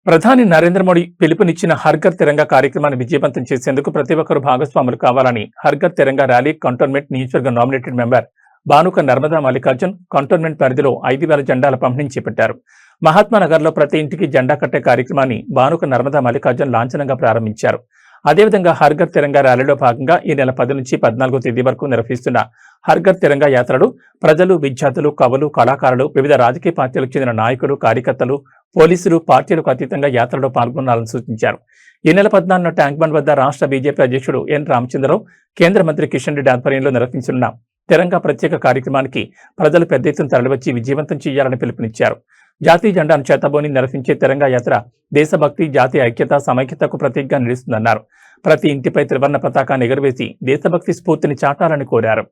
ప్రధాని నరేంద్ర మోడీ పిలుపునిచ్చిన హర్ఘర్ తిరంగా కార్యక్రమాన్ని విజయవంతం చేసేందుకు ప్రతి ఒక్కరూ భాగస్వాములు కావాలని హర్ఘర్ తిరంగా ర్యాలీ కంటోన్మెంట్ నియోజకవర్గ nominated member Banuka Narmada Mallikarjun cantonment పరిధిలో 5,000 జెండాల పంపిణీ చేపట్టారు. మహాత్మానగర్లో ప్రతి ఇంటికి జెండా కట్టే కార్యక్రమాన్ని బానుక నర్మదా మల్లికార్జున్ లాంఛనంగా ప్రారంభించారు. అదేవిధంగా హర్ఘర్ తిరంగా ర్యాలీలో భాగంగా ఈ నెల 10 నుంచి 14వ తేదీ వరకు నిర్వహిస్తున్న హర్ఘర్ తిరంగా యాత్రలు ప్రజలు, విద్యార్థులు, కవులు, కళాకారులు, వివిధ రాజకీయ పార్టీలకు చెందిన నాయకులు, కార్యకర్తలు, పోలీసులు పార్టీలకు అతీతంగా యాత్రలో పాల్గొనాలని సూచించారు. ఈ నెల 14న ట్యాంక్ బండ్ వద్ద రాష్ట్ర బీజేపీ అధ్యక్షుడు ఎన్ రామచంద్రరావు, కేంద్ర మంత్రి కిషన్ రెడ్డి ఆధ్వర్యంలో నిర్వహించనున్న తిరంగా ప్రత్యేక కార్యక్రమానికి ప్రజలు పెద్ద ఎత్తున తరలివచ్చి విజయవంతం చేయాలని పిలుపునిచ్చారు. జాతీయ జెండాను చేతబోని నిర్వహించే తిరంగా యాత్ర దేశభక్తి, జాతీయ ఐక్యత, సమైక్యతకు ప్రతీకగా నిలుస్తుందన్నారు. ప్రతి ఇంటిపై త్రివర్ణ పతాకాన్ని ఎగురవేసి దేశభక్తి స్ఫూర్తిని చాటాలని కోరారు.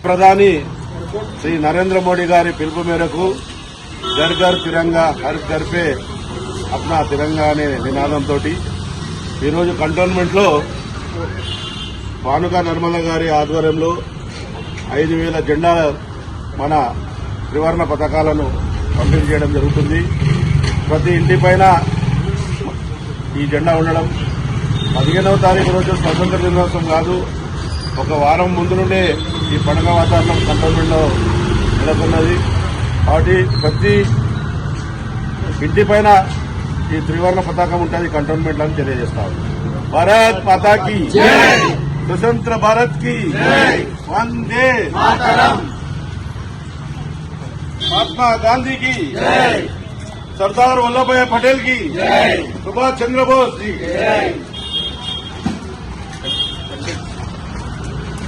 ప్రధాని శ్రీ నరేంద్ర మోడీ గారి పిలుపు మేరకు ఘర్ ఘర్ తిరంగా హర్ ఘర్ పే అప్నా తిరంగా అనే నినాదంతో ఈరోజు కంటోన్మెంట్ లో బానుక నర్మల గారి ఆధ్వర్యంలో 5,000 జెండాల మన త్రివర్ణ పతాకాలను పంపిణీ చేయడం జరుగుతుంది. ప్రతి ఇంటిపైన ఈ జెండా ఉండడం 15వ తారీఖు రోజు స్వతంత్ర దినోత్సవం కాదు, ఒక వారం ముందు నుండే ఈ పండుగ వాతావరణం కంటోన్మెంట్ లో నెలకొన్నది. కాబట్టి ప్రతి ఇంటిపైన ఈ త్రివర్ణ పతాకం ఉంటుంది కంటోన్మెంట్ అని తెలియజేస్తాం. భారత్ మాతాకి స్వతంత్ర భారత్ కి వందే మాతరం, महात्मा गांधी की, सरदार वल्लभ भाई पटेल की, सुभाष चंद्र बोस जी।